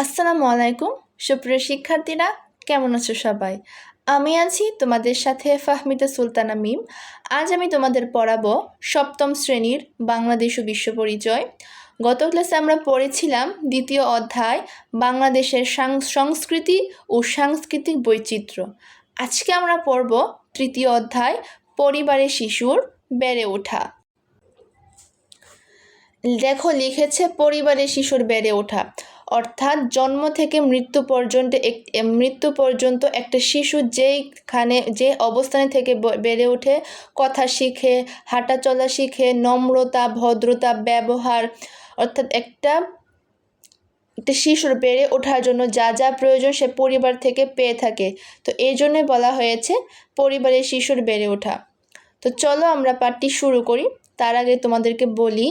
আসসালামু আলাইকুম সুপ্রিয় শিক্ষার্থীরা, কেমন আছো সবাই? আমি আছি তোমাদের সাথে ফাহমিদা সুলতানা মিম। আজ আমি তোমাদের পড়াবো সপ্তম শ্রেণীর বাংলাদেশ ও বিশ্ব পরিচয়। গত ক্লাসে আমরা পড়েছিলাম দ্বিতীয় অধ্যায় বাংলাদেশের সংস্কৃতি ও সাংস্কৃতিক বৈচিত্র্য। আজকে আমরা পড়ব তৃতীয় অধ্যায় পরিবারে শিশুর বেড়ে ওঠা। দেখো, লিখেছে পরিবারে শিশুর বেড়ে ওঠা, অর্থাৎ জন্ম থেকে মৃত্যু পর্যন্ত একটা শিশু যে অবস্থানে থেকে বেড়ে ওঠে, কথা শিখে, হাঁটা চলা শিখে, নম্রতা, ভদ্রতা, ব্যবহার, অর্থাৎ একটা শিশুর বেড়ে ওঠার জন্য যা যা প্রয়োজন সে পরিবার থেকে পেয়ে থাকে। তো এই জন্যই বলা হয়েছে পরিবারে শিশুর বেড়ে ওঠা। তো চলো আমরা পাঠটি শুরু করি। তার আগে তোমাদেরকে বলি,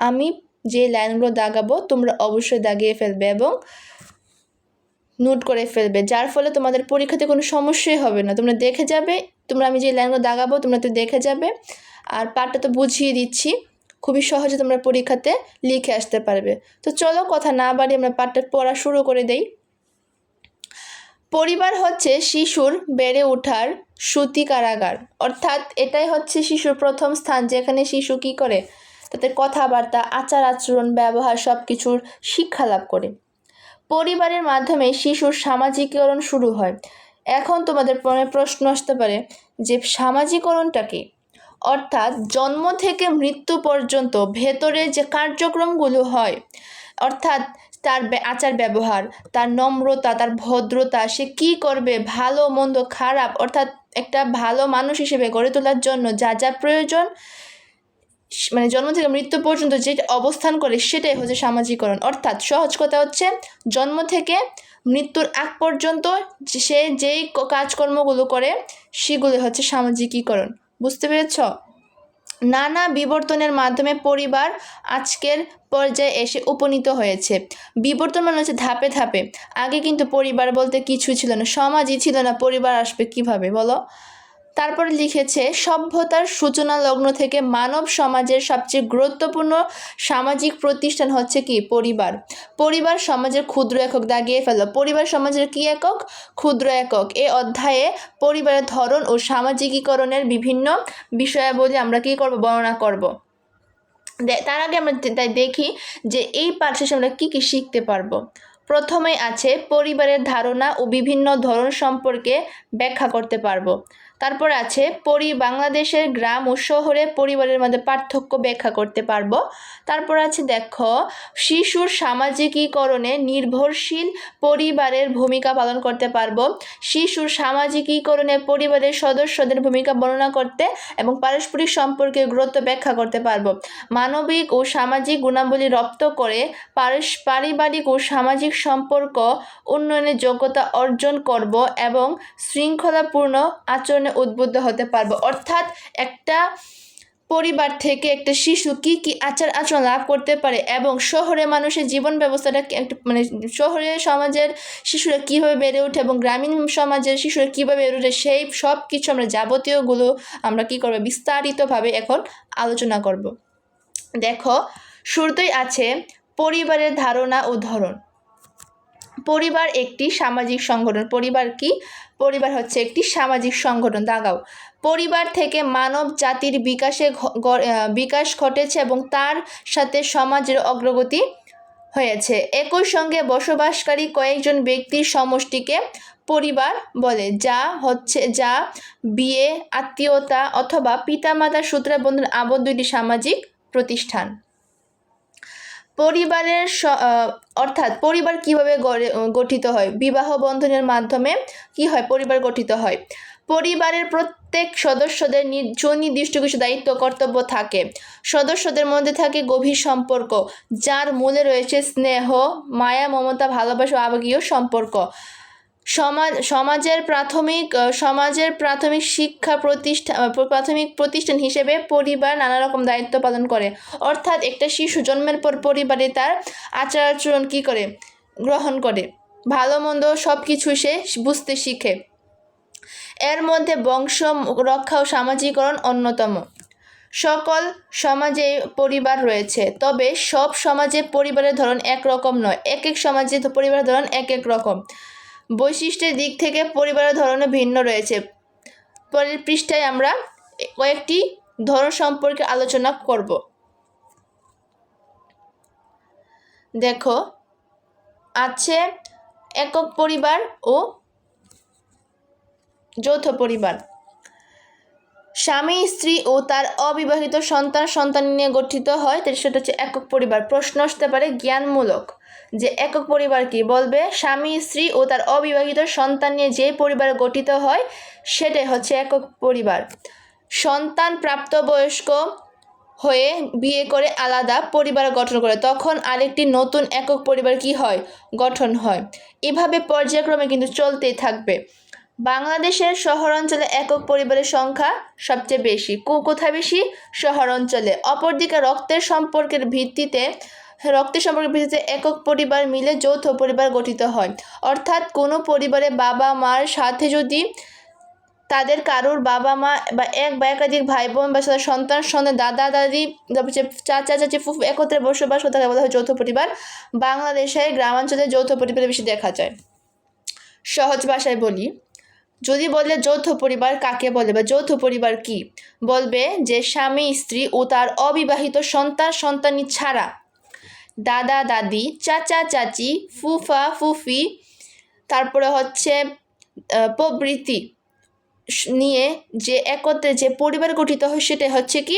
আমি যে লাইনগুলো দাগাবো তোমরা অবশ্যই দাগিয়ে ফেলবে এবং নোট করে ফেলবে, যার ফলে তোমাদের পরীক্ষাতে কোনো সমস্যাই হবে না। তোমরা দেখে যাবে, আমি যে লাইনগুলো দাগাবো তোমরা তো দেখে যাবে, আর পাঠটা তো বুঝিয়ে দিচ্ছি, খুবই সহজে তোমরা পরীক্ষাতে লিখে আসতে পারবে। তো চলো কথা না বাড়িয়ে আমরা পাঠটা পড়া শুরু করে দেই। পরিবার হচ্ছে শিশুর বেড়ে ওঠার শ্রুতি কারাগার, অর্থাৎ এটাই হচ্ছে শিশুর প্রথম স্থান, যেখানে শিশু কী করে, তাদের কথাবার্তা, আচার আচরণ, ব্যবহার সব কিছুর শিক্ষা লাভ করে। পরিবারের মাধ্যমে শিশুর সামাজিকীকরণ শুরু হয়। এখন তোমাদের মনে প্রশ্ন আসতে পারে যে সামাজিকরণটা কি? অর্থাৎ জন্ম থেকে মৃত্যু পর্যন্ত ভেতরে যে কার্যক্রমগুলো হয়, অর্থাৎ তার আচার ব্যবহার, তার নম্রতা, তার ভদ্রতা, সে কি করবে, ভালো মন্দ খারাপ, অর্থাৎ একটা ভালো মানুষ হিসেবে গড়ে তোলার জন্য যা যা প্রয়োজন, মানে জন্ম থেকে মৃত্যু পর্যন্ত যে অবস্থান করে সেটাই হচ্ছে সামাজিকরণ। অর্থাৎ সহজ কথা হচ্ছে, জন্ম থেকে মৃত্যুর আগ পর্যন্ত সে যেই কাজকর্মগুলো করে সেগুলো হচ্ছে সামাজিকীকরণ। বুঝতে পেরেছ? নানা বিবর্তনের মাধ্যমে পরিবার আজকের পর্যায়ে এসে উপনীত হয়েছে। বিবর্তন মানে হচ্ছে ধাপে ধাপে। আগে কিন্তু পরিবার বলতে কিছু ছিল না, সমাজই ছিল না, পরিবার আসবে কিভাবে বলো? তারপরে লিখেছে সভ্যতার সূচনা লগ্ন থেকে মানব সমাজের সবচেয়ে গুরুত্বপূর্ণ সামাজিক প্রতিষ্ঠান হচ্ছে কি? পরিবার। পরিবার সমাজের ক্ষুদ্র একক, দাগিয়ে ফেলো। পরিবার সমাজের কি একক? ক্ষুদ্র একক। এই অধ্যায়ে পরিবারের ধরন ও সামাজিকীকরণের বিভিন্ন বিষয়াবলী আমরা কি করব? বর্ণনা করব। তার আগে আমরা দেখি যে এই পাঠ শেষে আমরা কী কী শিখতে পারবো। প্রথমে আছে পরিবারের ধারণা ও বিভিন্ন ধরন সম্পর্কে ব্যাখ্যা করতে পারবো। তারপর আছে বাংলাদেশের গ্রাম ও শহরে পরিবারের মধ্যে পার্থক্য ব্যাখ্যা করতে পারবো। তারপর আছে দেখো শিশুর সামাজিকীকরণে নির্ভরশীল পরিবারের ভূমিকা পালন করতে পারবো। শিশুর সামাজিকীকরণে পরিবারের সদস্যদের ভূমিকা বর্ণনা করতে এবং পারস্পরিক সম্পর্কের গুরুত্ব ব্যাখ্যা করতে পারবো। মানবিক ও সামাজিক গুণাবলী রপ্ত করে পারিবারিক ও সামাজিক সম্পর্ক উন্নয়নের যোগ্যতা অর্জন করব এবং শৃঙ্খলাপূর্ণ আচরণে উদ্বুদ্ধ হতে পারবো। অর্থাৎ একটা পরিবার থেকে একটা শিশু কি কি আচার আচরণ লাভ করতে পারে এবং শহরে মানুষের জীবন ব্যবস্থাটা মানে শহরে সমাজের শিশুরা কীভাবে বেড়ে ওঠে এবং গ্রামীণ সমাজের শিশুরা কীভাবে বেড়ে ওঠে, সেই সব কিছু আমরা যাবতীয়গুলো আমরা কী করবো? বিস্তারিতভাবে এখন আলোচনা করব। দেখো, শুরুতেই আছে পরিবারের ধারণা ও ধরন। পরিবার একটি সামাজিক সংগঠন। পরিবার কি? পরিবার হচ্ছে একটি সামাজিক সংগঠন। দাগাও। পরিবার থেকে মানব জাতির বিকাশ ঘটেছে এবং তার সাথে সমাজের অগ্রগতি হয়েছে। একই সঙ্গে বসবাসকারী কয়েকজন ব্যক্তির সমষ্টিকে পরিবার বলে, যা বিয়ে, আত্মীয়তা অথবা পিতামাতার সূত্রে বন্ধন আবদ্ধ একটি সামাজিক প্রতিষ্ঠান। অর্থাৎ পরিবার কিভাবে গঠিত হয়? বিবাহ বন্ধনের মাধ্যমে কি হয়? পরিবার গঠিত হয়। পরিবারের প্রত্যেক সদস্যদের নির্দিষ্ট কিছু দায়িত্ব কর্তব্য থাকে। সদস্যদের মধ্যে থাকে গভীর সম্পর্ক, যার মূলে রয়েছে স্নেহ, মায়া, মমতা, ভালোবাসা, আবেগীয় সম্পর্ক। সমাজের প্রাথমিক শিক্ষা প্রাথমিক প্রতিষ্ঠান হিসেবে পরিবার নানা রকম দায়িত্ব পালন করে। অর্থাৎ একটা শিশু জন্মের পর পরিবারে তার আচার আচরণ কী করে? গ্রহণ করে, ভালো মন্দ সব কিছু সে বুঝতে শিখে। এর মধ্যে বংশ রক্ষা ও সামাজিকরণ অন্যতম। সকল সমাজে পরিবার রয়েছে, তবে সব সমাজে পরিবারের ধরন একরকম নয়। এক এক সমাজে পরিবারের ধরন এক এক রকম। বৈশিষ্ট্যের দিক থেকে পরিবারের ধরনও ভিন্ন রয়েছে। পরের পৃষ্ঠায় আমরা কয়েকটি ধরন সম্পর্কে আলোচনা করব। দেখো, আছে একক পরিবার ও যৌথ পরিবার। স্বামী স্ত্রী ও তার অবিবাহিত সন্তান নিয়ে গঠিত হয়, সেটা হচ্ছে একক পরিবার। প্রশ্ন আসতে পারে জ্ঞানমূলক যে একক পরিবার কি, বলবে স্বামী স্ত্রী ও তার অবিবাহিত সন্তান নিয়ে যে পরিবার গঠিত হয় সেটাই হচ্ছে একক পরিবার। সন্তান প্রাপ্তবয়স্ক হয়ে বিয়ে করে আলাদা পরিবার গঠন করে, তখন আরেকটি নতুন একক পরিবার কি হয়, গঠন হয়। এভাবে পর্যায়ক্রমে কিন্তু চলতেই থাকবে। বাংলাদেশের শহর অঞ্চলে একক পরিবারের সংখ্যা সবচেয়ে বেশি। কোথায় বেশি? শহর অঞ্চলে। অপরদিকে রক্তের সম্পর্কের ভিত্তিতে একক পরিবার মিলে যৌথ পরিবার গঠিত হয়। অর্থাৎ কোনো পরিবারে বাবা মার সাথে যদি তাদের কারোর বাবা মা বা এক বা একাধিক ভাই বোন বা সন্তান দাদা দাদি, তারপর চাচা চাচি ফুফু একত্রে বসবাস করতে বলা হয় যৌথ পরিবার। বাংলাদেশের গ্রামাঞ্চলে যৌথ পরিবার বেশি দেখা যায়। সহজ ভাষায় বলি, যদি বলে যৌথ পরিবার কাকে বলে বা যৌথ পরিবার কি, বলবে যে স্বামী স্ত্রী ও তার অবিবাহিত সন্তানি ছাড়া দাদা দাদি, চাচা চাচি, ফুফা ফুফি, তারপরে হচ্ছে প্রভৃতি নিয়ে যে একত্রে যে পরিবার গঠিত হয় সেটাই হচ্ছে কি,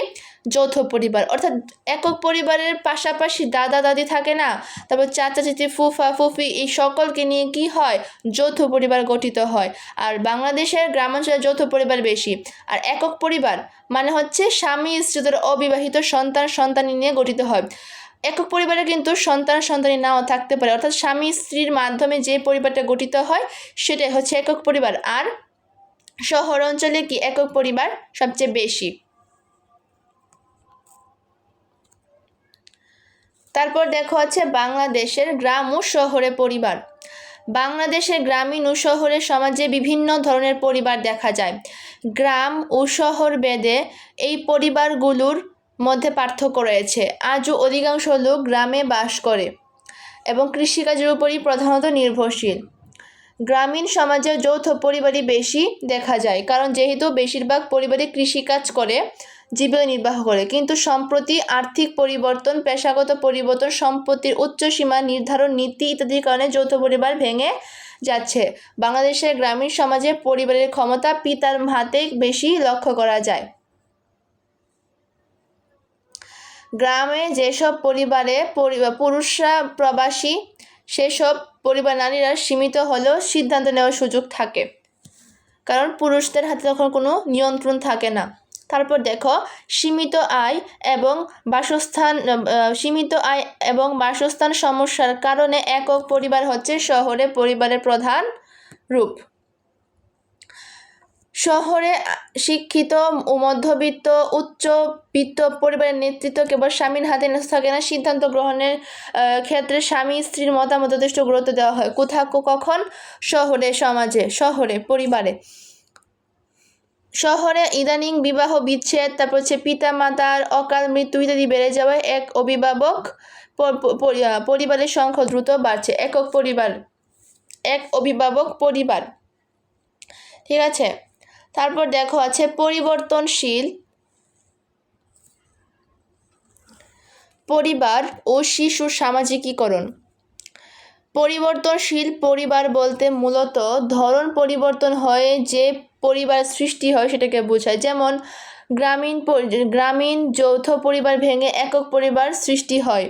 যৌথ পরিবার। অর্থাৎ একক পরিবারের পাশাপাশি দাদা দাদি থাকে না, তারপর চাচা চাচি, ফুফা ফুফি, এই সকলকে নিয়ে কি হয়, যৌথ পরিবার গঠিত হয়। আর বাংলাদেশের গ্রামাঞ্চলে যৌথ পরিবার বেশি। আর একক পরিবার মানে হচ্ছে স্বামী স্ত্রীদের অবিবাহিত সন্তানি নিয়ে গঠিত হয়। একক পরিবারে কিন্তু সন্তানি নাও থাকতে পারে, অর্থাৎ স্বামী স্ত্রীর মাধ্যমে যে পরিবারটা গঠিত হয় সেটাই হচ্ছে একক পরিবার। আর শহর অঞ্চলে কি একক পরিবার সবচেয়ে বেশি। তারপর দেখো আছে বাংলাদেশের গ্রাম ও শহরে পরিবার। বাংলাদেশের গ্রামীণ ও শহরের সমাজে বিভিন্ন ধরনের পরিবার দেখা যায়। গ্রাম ও শহর ভেদে এই পরিবারগুলোর মধ্যে পার্থক্য রয়েছে। আজও অধিকাংশ লোক গ্রামে বাস করে এবং কৃষিকাজের উপরই প্রধানত নির্ভরশীল। গ্রামীণ সমাজে যৌথ পরিবারই বেশি দেখা যায়, কারণ যেহেতু বেশিরভাগ পরিবারই কৃষিকাজ করে জীবিকা নির্বাহ করে। কিন্তু সম্প্রতি আর্থিক পরিবর্তন, পেশাগত পরিবর্তন, সম্পত্তির উচ্চ সীমা নির্ধারণ নীতি ইত্যাদির কারণে যৌথ পরিবার ভেঙে যাচ্ছে। বাংলাদেশের গ্রামীণ সমাজে পরিবারের ক্ষমতা পিতার হাতে বেশি লক্ষ্য করা যায়। গ্রামে যেসব পরিবারে পুরুষরা প্রবাসী, সেসব পরিবার নারীরা সীমিত হলেও সিদ্ধান্ত নেওয়ার সুযোগ থাকে, কারণ পুরুষদের হাতে তখন কোনো নিয়ন্ত্রণ থাকে না। তারপর দেখো, সীমিত আয় এবং বাসস্থান সমস্যার কারণে একক পরিবার হচ্ছে শহরে পরিবারের প্রধান রূপ। শহরে শিক্ষিত ও মধ্যবিত্ত উচ্চবিত্ত পরিবারের নেতৃত্ব কেবল স্বামীর হাতে থাকে না, সিদ্ধান্ত গ্রহণের ক্ষেত্রে স্বামী স্ত্রীর মতামত যথেষ্ট গুরুত্ব দেওয়া হয়। কখন? শহরে পরিবারে। শহরে ইদানিং বিবাহ বিচ্ছেদ, তারপর হচ্ছে পিতা মাতার অকাল মৃত্যু ইত্যাদি বেড়ে যাওয়ায় এক পরিবারের সংখ্যা দ্রুত বাড়ছে। এক অভিভাবক পরিবার। ঠিক আছে। তারপর দেখো আছে পরিবর্তনশীল পরিবার ও শিশুর সামাজিকীকরণ। পরিবর্তনশীল পরিবার বলতে মূলত ধরন পরিবর্তন হয়ে যে পরিবার সৃষ্টি হয় সেটাকে বোঝায়। যেমন গ্রামীণ যৌথ পরিবার ভেঙে একক পরিবার সৃষ্টি হয়।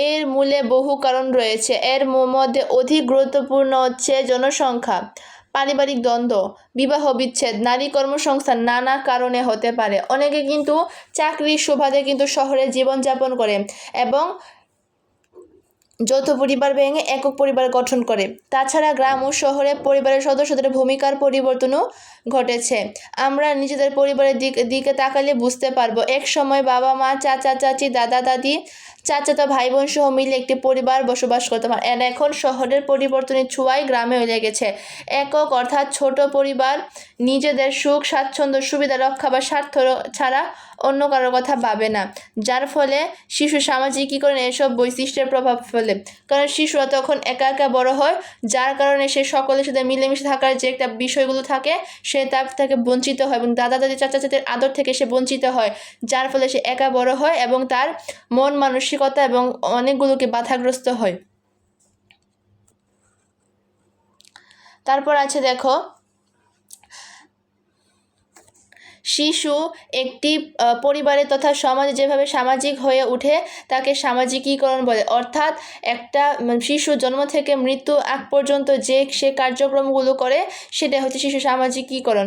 এর মূলে বহু কারণ রয়েছে। এর মধ্যে অধিক গুরুত্বপূর্ণ হচ্ছে জনসংখ্যা, পারিবারিক দ্বন্দ্ব, বিবাহ বিচ্ছেদ, নারী কর্মসংস্থান, নানা কারণে হতে পারে। অনেকে কিন্তু চাকরির সুবাদে কিন্তু শহরে জীবনযাপন করে এবং যৌথ পরিবার ভেঙে একক পরিবার গঠন করে। তাছাড়া গ্রাম ও শহরে পরিবারের সদস্যদের ভূমিকার পরিবর্তনও ঘটেছে। আমরা নিজেদের পরিবারের দিকে তাকালে বুঝতে পারবো, এক সময় বাবা মা, চাচা চাচি, দাদা দাদি, চাচাতো ভাই বোন সহ মিলে একটি পরিবার বসবাস করতাম। আর এখন শহরের পরিবর্তনের ছোঁয়ায় গ্রামে হয়ে গেছে একক, অর্থাৎ ছোট পরিবার নিজেদের সুখ স্বাচ্ছন্দ্য সুবিধা রক্ষা বা স্বার্থ ছাড়া অন্য কারোর কথা ভাবে না, যার ফলে শিশু সামাজিকীকরণে এসব বৈশিষ্ট্যের প্রভাব ফেলে। কারণ শিশুরা তখন একা একা বড় হয়, যার কারণে সে সকলের সাথে মিলেমিশে থাকার যে একটা বিষয়গুলো থাকে সে তার থেকে বঞ্চিত হয়, এবং দাদা দাদি চাচা চাচির আদর থেকে সে বঞ্চিত হয়, যার ফলে সে একা বড় হয় এবং তার মন মানসিকতা এবং অনেকগুলোকে বাধাগ্রস্ত হয়। তারপর আছে দেখো, শিশু একটি পরিবারে তথা সমাজে যেভাবে সামাজিক হয়ে ওঠে তাকে সামাজিকীকরণ বলে। অর্থাৎ একটা শিশু জন্ম থেকে মৃত্যু আগ পর্যন্ত যে সে কার্যক্রমগুলো করে সেটা হচ্ছে শিশু সামাজিকীকরণ।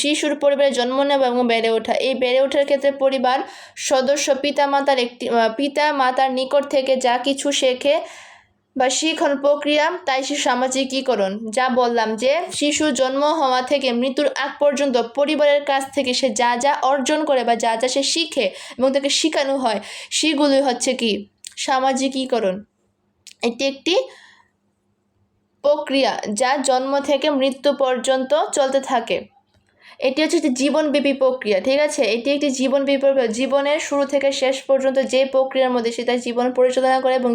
শিশুর পরিবারে জন্ম নেওয়া এবং বেড়ে ওঠা, এই বেড়ে ওঠার ক্ষেত্রে পরিবার সদস্য পিতা মাতার নিকট থেকে যা কিছু শেখে বা শিখন প্রক্রিয়া, তাই শিশু সামাজিকীকরণ। যা বললাম যে শিশু জন্ম হওয়া থেকে মৃত্যুর আগ পর্যন্ত পরিবারের কাছ থেকে সে যা যা অর্জন করে বা যা যা সে শিখে এবং তাকে শেখানো হয় সেগুলোই হচ্ছে কি সামাজিকীকরণ। এটি একটি প্রক্রিয়া যা জন্ম থেকে মৃত্যু পর্যন্ত চলতে থাকে। এটি হচ্ছে একটি জীবনব্যাপী প্রক্রিয়া, ঠিক আছে। এটি একটি জীবনব্যাপী প্রক্রিয়া, জীবনের শুরু থেকে শেষ পর্যন্ত যে প্রক্রিয়ার মধ্যে সে তার জীবন পরিচালনা করে এবং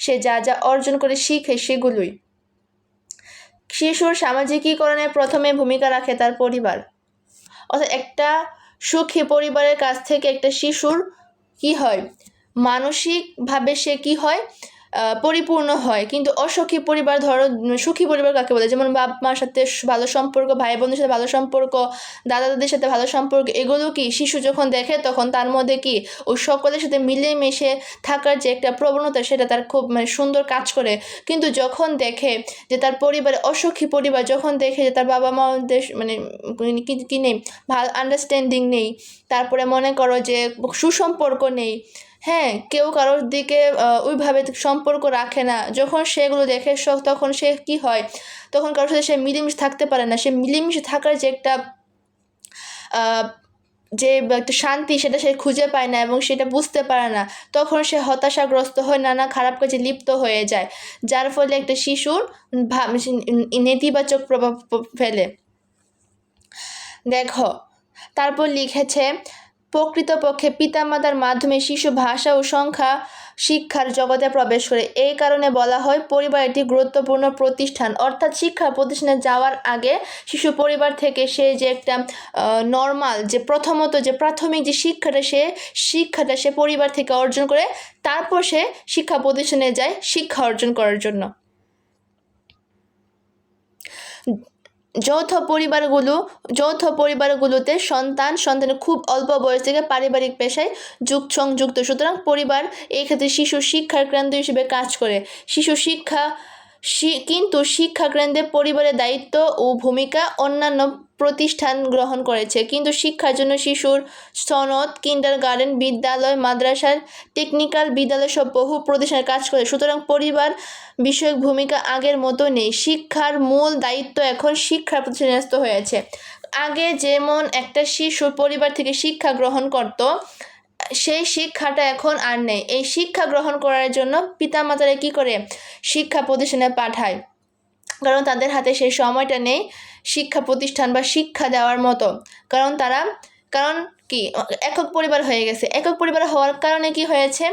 সে যা যা অর্জন করে শিখে সেগুলোই। শিশুর সামাজিকীকরণে প্রথমে ভূমিকা রাখে তার পরিবার। অর্থাৎ একটা সুখী পরিবারের কাছ থেকে একটা শিশুর কি হয়, মানসিকভাবে সে কি হয়, পরিপূর্ণ হয়। কিন্তু অসুখী পরিবার, ধরো সুখী পরিবার কাকে বলে, যেমন বাপ মার সাথে ভালো সম্পর্ক, ভাই বোনদের সাথে ভালো সম্পর্ক, দাদা দাদির সাথে ভালো সম্পর্ক, এগুলো কি শিশু যখন দেখে তখন তার মধ্যে কি ওই সকলের সাথে মিলেমিশে থাকার যে একটা প্রবণতা সেটা তার খুব সুন্দর কাজ করে। কিন্তু যখন দেখে যে তার পরিবারে অসুখী পরিবার, যখন দেখে যে তার বাবা মাদের কি নেই, ভালো আন্ডারস্ট্যান্ডিং নেই, তারপরে মনে করো যে সুসম্পর্ক নেই, হ্যাঁ, কেউ কারোর দিকে ওইভাবে সম্পর্ক রাখে না, যখন সেগুলো দেখে তখন সে কি হয়, তখন কারোর সাথে সে মিলেমিশে থাকতে পারে না। সে মিলেমিশে থাকার যে একটা একটা শান্তি সেটা সে খুঁজে পায় না এবং সেটা বুঝতে পারে না, তখন সে হতাশাগ্রস্ত হয়ে নানা খারাপ কাজে লিপ্ত হয়ে যায়, যার ফলে একটা শিশুর নেতিবাচক প্রভাব ফেলে। দেখো, তারপর লিখেছে, প্রকৃতপক্ষে পিতামাতার মাধ্যমে শিশু ভাষা ও সংখ্যা শিক্ষার জগতে প্রবেশ করে। এই কারণে বলা হয় পরিবার একটি গুরুত্বপূর্ণ প্রতিষ্ঠান। অর্থাৎ শিক্ষা প্রতিষ্ঠানে যাওয়ার আগে শিশু পরিবার থেকে সে যে একটা নর্মাল যে প্রথমত যে প্রাথমিক যে শিক্ষাটা সে পরিবার থেকে অর্জন করে, তারপর সে শিক্ষা প্রতিষ্ঠানে যায় শিক্ষা অর্জন করার জন্য। যৌথ পরিবারগুলোতে সন্তানের খুব অল্প বয়স থেকে পারিবারিক পেশায় সংযুক্ত, সুতরাং পরিবার এই ক্ষেত্রে শিশু শিক্ষার কেন্দ্র হিসেবে কাজ করে। কিন্তু শিক্ষা কেন্দ্রে পরিবারের দায়িত্ব ও ভূমিকা অন্যান্য প্রতিষ্ঠান গ্রহণ করেছে। কিন্তু শিক্ষার জন্য শিশুর সনদ, কিন্ডারগার্টেন, বিদ্যালয়, মাদ্রাসার টেকনিক্যাল বিদ্যালয় সব বহু প্রতিষ্ঠানে কাজ করে। সুতরাং পরিবার বিষয়ক ভূমিকা আগের মতো নেই। শিক্ষার মূল দায়িত্ব এখন শিক্ষা প্রতিষ্ঠানে ন্যস্ত হয়েছে। আগে যেমন একটা শিশু পরিবার থেকে শিক্ষা গ্রহণ করত, সেই শিক্ষাটা এখন আর নেই। এই শিক্ষা গ্রহণ করার জন্য পিতামাতারা কি করে, শিক্ষা প্রতিষ্ঠানে পাঠায়, কারণ তাদের হাতে সেই সময়টা নেই শিক্ষা প্রতিষ্ঠান বা শিক্ষা দেওয়ার মতো। কারণ কি একক পরিবার হয়ে গেছে। একক পরিবার হওয়ার কারণে কি হয়েছে,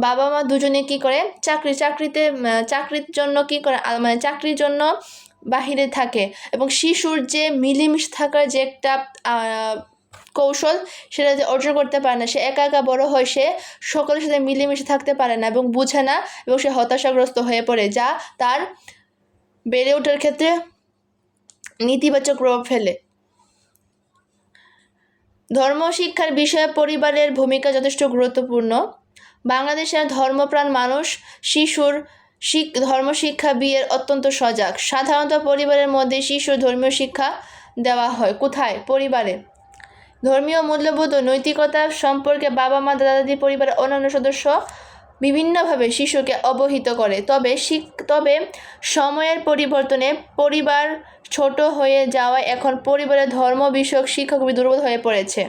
বাবা মা দুজনে কি করে চাকরির জন্য কি করে, চাকরির জন্য বাহিরে থাকে, এবং শিশুর যে মিলেমিশে থাকার যে একটা কৌশল সেটা যে অর্জন করতে পারে না, সে একা একা বড় হয়, সে সকলের সাথে মিলেমিশে থাকতে পারে না এবং বুঝে না, এবং সে হতাশাগ্রস্ত হয়ে পড়ে, যা তার বেড়ে ওঠার ক্ষেত্রে নেতিবাচক প্রভাব ফেলে। ধর্ম শিক্ষার বিষয়ে পরিবারের ভূমিকা যথেষ্ট গুরুত্বপূর্ণ। বাংলাদেশের ধর্মপ্রাণ মানুষ শিশুর ধর্ম শিক্ষা বিয়ের অত্যন্ত সজাগ। সাধারণত পরিবারের মধ্যে শিশুর ধর্মীয় শিক্ষা দেওয়া হয়। কোথায়? পরিবারে। ধর্মীয় মূল্যবোধ ও নৈতিকতা সম্পর্কে বাবা মা, দাদা দাদি, পরিবারের অন্যান্য সদস্য বিভিন্নভাবে শিশুকে অবহিত করে। তবে সময়ের পরিবর্তনে পরিবার ছোট হয়ে যাওয়ায় এখন পরিবারের ধর্ম বিষয়ক শিক্ষা খুবই দুর্বল হয়ে পড়েছে।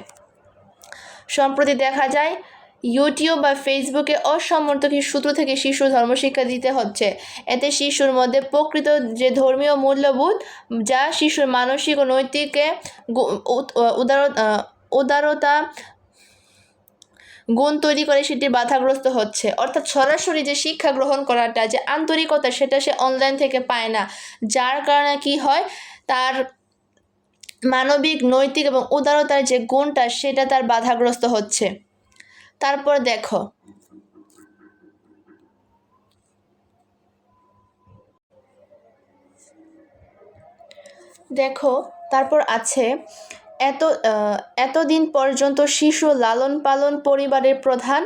সম্প্রতি দেখা যায় ইউটিউব বা ফেসবুকে অসমর্থ কিছু সূত্র থেকে শিশুর ধর্মশিক্ষা দিতে হচ্ছে। এতে শিশুর মধ্যে প্রকৃত যে ধর্মীয় মূল্যবোধ যা শিশুর মানসিক ও নৈতিকে উদারতা গুণ তৈরি করে সেটি বাধাগ্রস্ত হচ্ছে। অর্থাৎ সরাসরি যে শিক্ষা গ্রহণ করাটা, যে আন্তরিকতা, সেটা সে অনলাইন থেকে পায় না, যার কারণে কি হয়, তার মানবিক, নৈতিক এবং উদারতার যে গুণটা সেটা তার বাধাগ্রস্ত হচ্ছে। তারপর দেখো তারপর আছে এতদিন পর্যন্ত শিশু লালন পালন পরিবারের প্রধান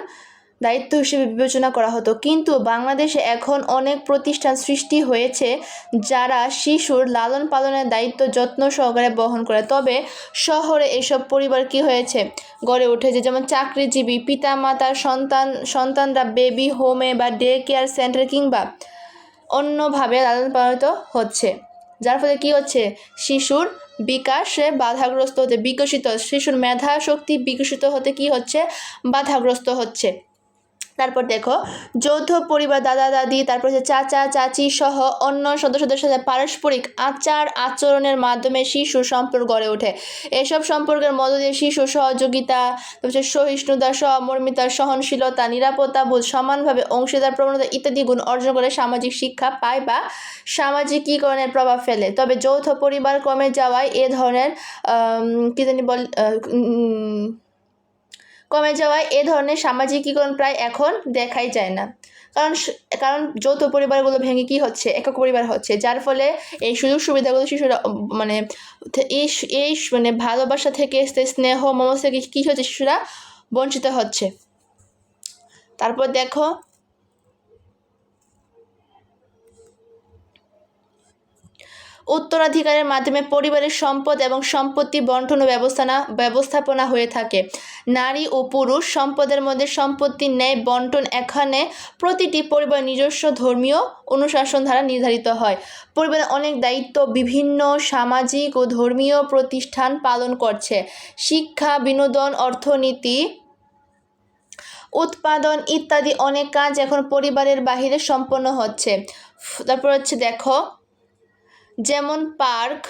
দায়িত্ব হিসেবে বিবেচনা করা হতো, কিন্তু বাংলাদেশে এখন অনেক প্রতিষ্ঠান সৃষ্টি হয়েছে যারা শিশুর লালন পালনের দায়িত্ব যত্ন সহকারে বহন করে। তবে শহরে এসব পরিবার কি হয়েছে, গড়ে উঠেছে। যেমন চাকরিজীবী পিতামাতার সন্তানরা বেবি হোমে বা ডে কেয়ার সেন্টার কিংবা অন্যভাবে লালন পালিত হচ্ছে, যার ফলে কি হচ্ছে, শিশুর বিকাশে বাধাগ্রস্ত হতে, শিশুর মেধা শক্তি বিকশিত হতে কি হচ্ছে, বাধাগ্রস্ত হচ্ছে। তারপর যৌথ পরিবার, দাদা দাদি, তারপর চাচা চাচি সহ অন্য সদস্যদের সাথে পারস্পরিক আচার আচরণের মাধ্যমে শিশু সম্পর্ক গড়ে ওঠে। এসব সম্পর্কের মধ্য দিয়ে শিশু সহযোগিতা, তারপর সহিষ্ণুতা, সহমর্মিতা, সহনশীলতা, নিরাপত্তা বোধ, সমানভাবে অংশীদার প্রবণতা ইত্যাদি গুণ অর্জন করে সামাজিক শিক্ষা পায় বা সামাজিকীকরণের প্রভাব ফেলে। তবে যৌথ পরিবার কমে যাওয়ায় এ ধরনের সামাজিকীকরণ প্রায় এখন দেখাই যায় না। কারণ যৌথ পরিবারগুলো ভেঙে কি হচ্ছে, একক পরিবার হচ্ছে, যার ফলে এই সুযোগ সুবিধাগুলো শিশুরা এই ভালোবাসা থেকে, স্নেহ মমতা থেকে কী হচ্ছে, শিশুরা বঞ্চিত হচ্ছে। তারপর উত্তরাধিকারের মাধ্যমে পরিবারের সম্পদ এবং সম্পত্তি বন্টন ও ব্যবস্থাপনা হয়ে থাকে। নারী ও পুরুষ সম্পদের মধ্যে সম্পত্তির ন্যায় বন্টন এখানে প্রতিটি পরিবার নিজস্ব ধর্মীয় অনুশাসন দ্বারা নির্ধারিত হয়। পরিবারের অনেক দায়িত্ব বিভিন্ন সামাজিক ও ধর্মীয় প্রতিষ্ঠান পালন করছে। শিক্ষা, বিনোদন, অর্থনীতি, উৎপাদন ইত্যাদি অনেক কাজ এখন পরিবারের বাহিরে সম্পন্ন হচ্ছে। তারপর যেমন পার্ক,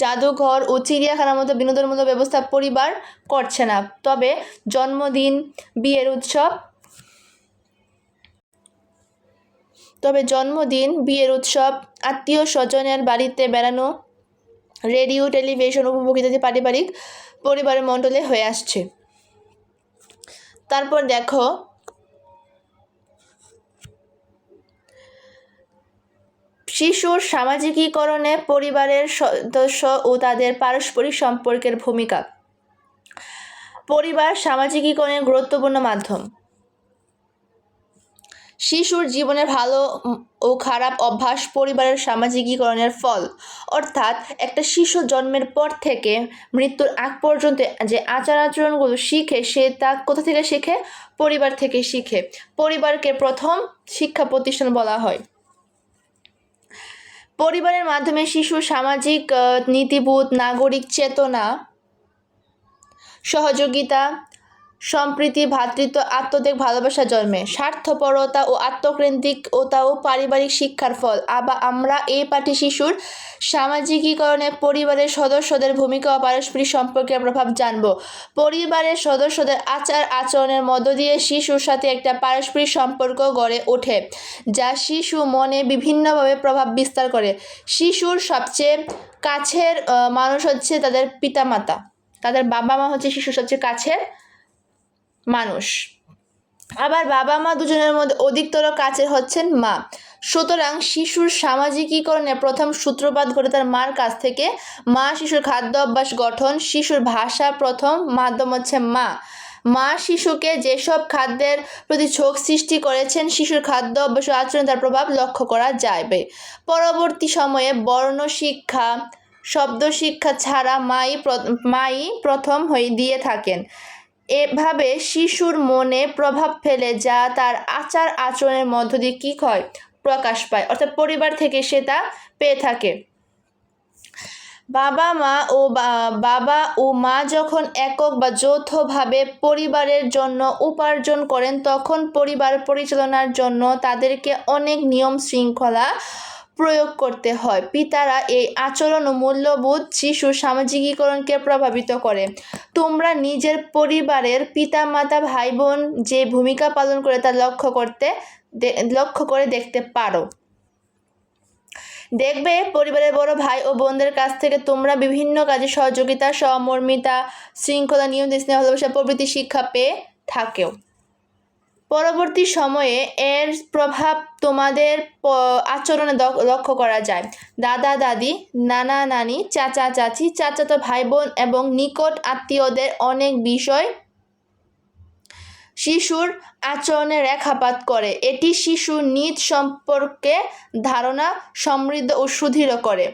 জাদুঘর ও চিড়িয়াখানার মতো বিনোদনমূলক ব্যবস্থা পরিবার করছে না। তবে জন্মদিন, বিয়ের উৎসব, আত্মীয় স্বজনের বাড়িতে বেড়ানো, রেডিও টেলিভিশন উপভোগ ইত্যাদি পারিবারিক পরিবারের মণ্ডলে হয়ে আসছে। তারপর শিশুর সামাজিকীকরণে পরিবারের সদস্য ও তাদের পারস্পরিক সম্পর্কের ভূমিকা। পরিবার সামাজিকীকরণের গুরুত্বপূর্ণ মাধ্যম। শিশুর জীবনের ভালো ও খারাপ অভ্যাস পরিবারের সামাজিকীকরণের ফল। অর্থাৎ একটা শিশু জন্মের পর থেকে মৃত্যুর আগ পর্যন্ত যে আচার আচরণগুলো শিখে, সে তা কোথা থেকে শিখে, পরিবার থেকে শিখে। পরিবারকে প্রথম শিক্ষা প্রতিষ্ঠান বলা হয়। পরিবারের মাধ্যমে শিশুর সামাজিক নীতিবোধ, নাগরিক চেতনা, সহযোগিতা, সম্প্রীতি, ভ্রাতৃত্ব, আত্মত্যাগ, ভালোবাসা জন্মে। স্বার্থপরতা ও আত্মকেন্দ্রিকতাও পারিবারিক শিক্ষার ফল। আমরা এই পাঠে শিশুর সামাজিকীকরণে পরিবারের সদস্যদের ভূমিকা ও পারস্পরিক সম্পর্কের প্রভাব জানব। পরিবারের সদস্যদের আচার আচরণের মধ্য দিয়ে শিশুর সাথে একটা পারস্পরিক সম্পর্ক গড়ে ওঠে, যা শিশু মনে বিভিন্নভাবে প্রভাব বিস্তার করে। শিশুর সবচেয়ে কাছের মানুষ হচ্ছে তাদের পিতামাতা, তাদের বাবা মা হচ্ছে শিশুর সবচেয়ে কাছের মানুষ। আবার বাবা মা দুজনের মধ্যে অধিকতর কাছের হচ্ছেন মা। সুতরাং শিশুর সামাজিকীকরণে প্রথম সূত্রপাত ঘটে তার মার কাছ থেকে। মা শিশুর খাদ্য অভ্যাস গঠন, শিশুর ভাষা প্রথম মাধ্যম হচ্ছে মা। মা শিশুকে যেসব খাদ্যের প্রতি ঝোঁক সৃষ্টি করেছেন, শিশুর খাদ্য অভ্যাস ও আচরণে তার প্রভাব লক্ষ্য করা যাবে। পরবর্তী সময়ে বর্ণ শিক্ষা, শব্দ শিক্ষা ছাড়া মাই প্রথম দিয়ে থাকেন। এভাবে শিশুর মনে প্রভাব ফেলে, যা তার আচার আচরণের মধ্য দিয়ে কী হয়, প্রকাশ পায়, অর্থাৎ পরিবার থেকে সে তা পেয়ে থাকে। বাবা ও মা যখন একক বা যৌথভাবে পরিবারের জন্য উপার্জন করেন, তখন পরিবার পরিচালনার জন্য তাদেরকে অনেক নিয়ম শৃঙ্খলা প্রয়োগ করতে হয়। পিতারা এই আচরণ ও মূল্যবোধ শিশুর সামাজিকীকরণকে প্রভাবিত করে। তোমরা নিজের পরিবারের পিতামাতা ভাই বোন যে ভূমিকা পালন করে তা লক্ষ্য করে দেখতে পারো। দেখবে পরিবারের বড় ভাই ও বোনদের কাছ থেকে তোমরা বিভিন্ন কাজে সহযোগিতা, সহমর্মিতা, শৃঙ্খলা, নিয়ম, স্নেহ, ভালোবাসা প্রভৃতি শিক্ষা পেয়ে থাকেও। পরবর্তী সময়ে এর প্রভাব তোমাদের আচরণে লক্ষ্য করা যায়। দাদা দাদি, নানা নানি, চাচা চাচি, চাচাতো ভাই বোন এবং নিকট আত্মীয়দের অনেক বিষয় শিশুর আচরণে রেখাপাত করে। এটি শিশুর নিজ সম্পর্কে ধারণা সমৃদ্ধ ও সুদৃঢ় করে।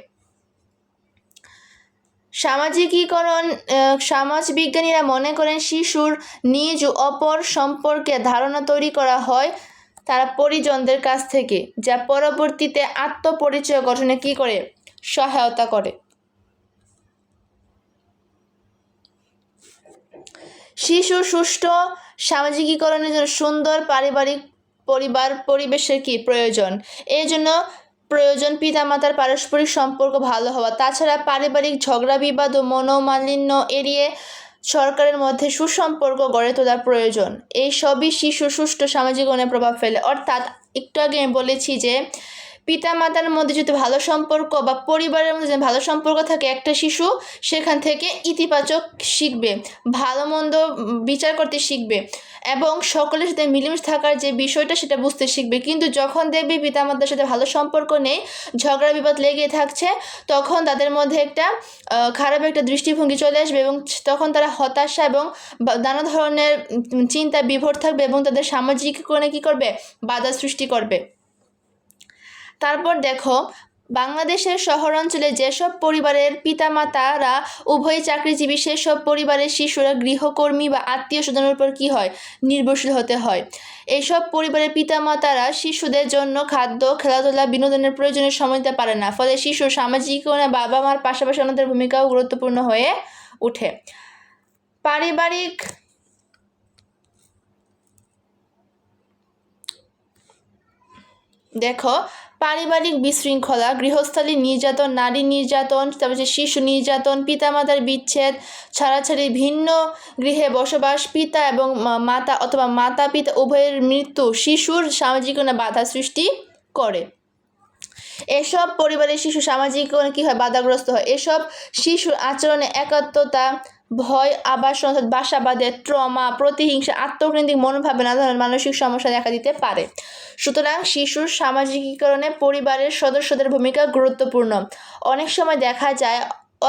সমাজবিজ্ঞানীরা মনে করেন শিশুর নিজ ও অপর সম্পর্কে ধারণা তৈরি করা হয় তারা পরিজনদের কাছ থেকে, যা পরবর্তীতে আত্মপরিচয় গঠনে কী করে, সহায়তা করে। শিশুর সুষ্ঠু সামাজিকীকরণের জন্য সুন্দর পরিবেশের কি প্রয়োজন? এই জন্য প্রয়োজন পিতামাতার পারস্পরিক সম্পর্ক ভালো হওয়া। তাছাড়া পারিবারিক ঝগড়া বিবাদ ও মনোমালিন্য এড়িয়ে সরকারের মধ্যে সুসম্পর্ক গড়ে তোলার প্রয়োজন। এই সবই শিশুর সুষ্ঠু সামাজিকীকরণে প্রভাব ফেলে। অর্থাৎ একটু আগে আমি বলেছি যে পিতামাতার মধ্যে যদি ভালো সম্পর্ক বা পরিবারের মধ্যে যদি ভালো সম্পর্ক থাকে, একটা শিশু সেখান থেকে ইতিবাচক শিখবে, ভালো মন্দ বিচার করতে শিখবে এবং সকলের সাথে মিলেমিশে থাকার যে বিষয়টা সেটা বুঝতে শিখবে। কিন্তু যখন দেখবে পিতামাতার সাথে ভালো সম্পর্ক নেই, ঝগড়া বিবাদ লেগে থাকছে, তখন তাদের মধ্যে একটা খারাপ একটা দৃষ্টিভঙ্গি চলে আসবে এবং তখন তারা হতাশা এবং নানা ধরনের চিন্তা বিভোর থাকবে এবং তাদের সামাজিকীকরণে কী করবে, বাধা সৃষ্টি করবে। তারপর দেখো, বাংলাদেশের শহরাঞ্চলে যেসব পরিবারের পিতামাতারা উভয় চাকরিজীবী, সেসব পরিবারের শিশুরা গৃহকর্মী বা আত্মীয় স্বজনের উপর কী হয়, নির্ভরশীল হতে হয়। এইসব পরিবারের পিতামাতারা শিশুদের জন্য খাদ্য, খেলাধুলা, বিনোদনের প্রয়োজনে সময় দিতে পারে না, ফলে শিশুর সামাজিকীকরণে বাবা মার পাশাপাশি অন্যদের ভূমিকাও গুরুত্বপূর্ণ হয়ে ওঠে। পারিবারিক বিশৃঙ্খলা, গৃহস্থালী নির্যাতন, নারী নির্যাতন, তারপরে শিশু নির্যাতন, পিতামাতার বিচ্ছেদ, ছাড়াছাড়ি, ভিন্ন গৃহে বসবাস, পিতা এবং মাতা অথবা মাতা পিতা উভয়ের মৃত্যু শিশুর সামাজিকীকরণে বাধা সৃষ্টি করে। এসব পরিবারের শিশু সামাজিকীকরণে কী হয়, বাধাগ্রস্ত হয়। এসব শিশুর আচরণে একাত্মতা, ভয়, আবাসন অর্থাৎ বাসাবাদের, ট্রমা, প্রতিহিংসা, আত্মকেন্দ্রিক মনোভাবে নানা ধরনের মানসিক সমস্যা দেখা দিতে পারে। সুতরাং শিশুর সামাজিকীকরণে পরিবারের সদস্যদের ভূমিকা গুরুত্বপূর্ণ। অনেক সময় দেখা যায়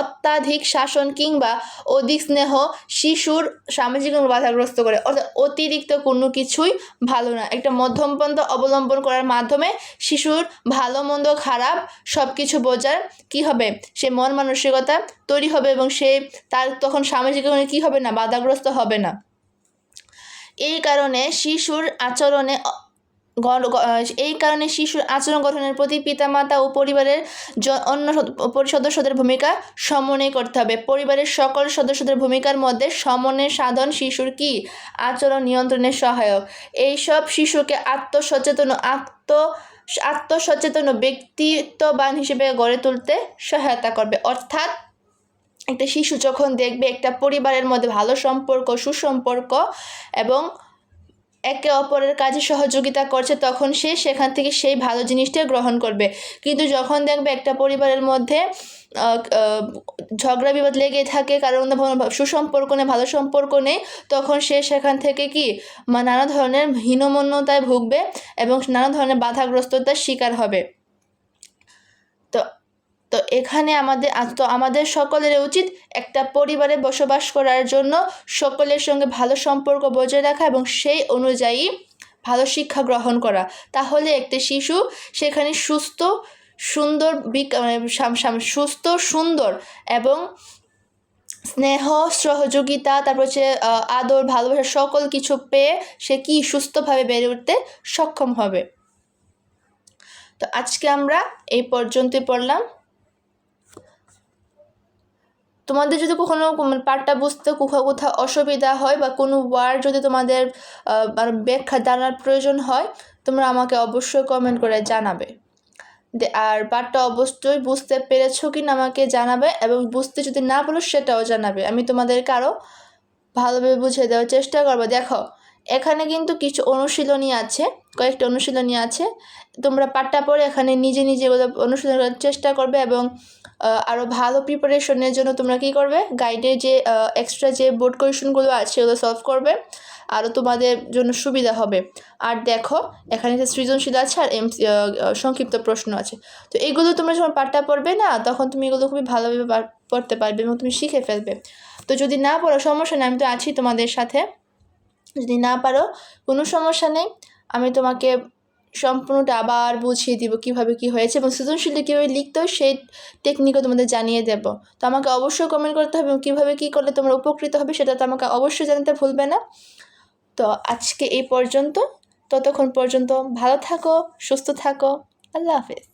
অত্যাধিক শাসন কিংবা অধিক স্নেহ শিশুর সামাজিকীকরণ বাধাগ্রস্ত করে, অর্থাৎ অতিরিক্ত কোনো কিছুই ভালো না। একটা মধ্যমপন্থা অবলম্বন করার মাধ্যমে শিশুর ভালো মন্দ খারাপ সব কিছু বোঝার কী হবে, সে মন মানসিকতা তৈরি হবে এবং সে তার তখন সামাজিকীকরণে কী হবে না, বাধাগ্রস্ত হবে না। এই কারণে শিশুর আচরণ গঠনের প্রতি পিতামাতা ও পরিবারের অন্য সদস্যদের ভূমিকা সমন্বয় করতে হবে। পরিবারের সকল সদস্যদের ভূমিকার মধ্যে সমন্বয় সাধন শিশুর কি আচরণ নিয়ন্ত্রণের সহায়ক। এইসব শিশুকে আত্মসচেতন ব্যক্তিত্ববান হিসেবে গড়ে তুলতে সহায়তা করবে। অর্থাৎ একটা শিশু যখন দেখবে একটা পরিবারের মধ্যে ভালো সম্পর্ক, সুসম্পর্ক এবং একে অপরের কাজে সহযোগিতা করছে, তখন সে সেখান থেকে সেই ভালো জিনিসটা গ্রহণ করবে। কিন্তু যখন দেখবে একটা পরিবারের মধ্যে ঝগড়া বিবাদ লেগে থাকে, কারণ সুসম্পর্ক নেই, ভালো সম্পর্ক নেই, তখন সে সেখান থেকে কি নানা ধরনের হীনমন্যতায় ভুগবে এবং নানা ধরনের বাধাগ্রস্ততার শিকার হবে। তো এখানে আমাদের সকলের উচিত একটা পরিবারে বসবাস করার জন্য সকলের সঙ্গে ভালো সম্পর্ক বজায় রাখা এবং সেই অনুযায়ী ভালো শিক্ষা গ্রহণ করা। তাহলে একটা শিশু সেখানে সুস্থ সুন্দর এবং স্নেহ সহযোগিতা, তারপর হচ্ছে আদর ভালোবাসা সকল কিছু পেয়ে সে কি সুস্থভাবে বেড়ে উঠতে সক্ষম হবে। তো আজকে আমরা এই পর্যন্তই পড়লাম। তোমাদের যদি কখনো পাঠটা বুঝতে কোথাও কোথাও অসুবিধা হয় বা কোনো ওয়ার্ড যদি তোমাদের ব্যাখ্যা জানার প্রয়োজন হয়, তোমরা আমাকে অবশ্যই কমেন্ট করে জানাবে। আর পাঠটা অবশ্যই বুঝতে পেরেছো কি না আমাকে জানাবে, এবং বুঝতে যদি না পারো সেটাও জানাবে। আমি তোমাদেরকে আরও ভালোভাবে বুঝিয়ে দেওয়ার চেষ্টা করবো। দেখো, এখানে কিন্তু কিছু অনুশীলনী আছে, কয়েকটা অনুশীলনী আছে। তোমরা পাঠটা পড়ে এখানে নিজে নিজে অনুশীলন করার চেষ্টা করবে, এবং আরও ভালো প্রিপারেশনের জন্য তোমরা কী করবে, গাইডে যে এক্সট্রা যে বোর্ড কোয়েশনগুলো আছে সেগুলো সলভ করবে, আরও তোমাদের জন্য সুবিধা হবে। আর দেখো, এখানে যে সৃজনশীল আছে আর সংক্ষিপ্ত প্রশ্ন আছে। তো এগুলো তোমরা যখন পাঠটা পড়বে না, তখন তুমি এগুলো খুবই ভালোভাবে পড়তে পারবে এবং তুমি শিখে ফেলবে। তো যদি না পারো সমস্যা নেই, আমি তো আছি তোমাদের সাথে। যদি না পারো কোনো সমস্যা নেই, আমি তোমাকে সম্পূর্ণটা আবার বুঝিয়ে দিব কীভাবে কী হয়েছে, এবং সৃজনশীল কীভাবে লিখতে হয় সেই টেকনিকও তোমাদের জানিয়ে দেব। তো আমাকে অবশ্যই কমেন্ট করতে হবে, এবং কীভাবে কী করলে তোমরা উপকৃত হবে সেটা তো আমাকে অবশ্যই জানাতে ভুলবে না। তো আজকে এই পর্যন্ত, ততক্ষণ পর্যন্ত ভালো থাকো, সুস্থ থাকো, আল্লাহ হাফেজ।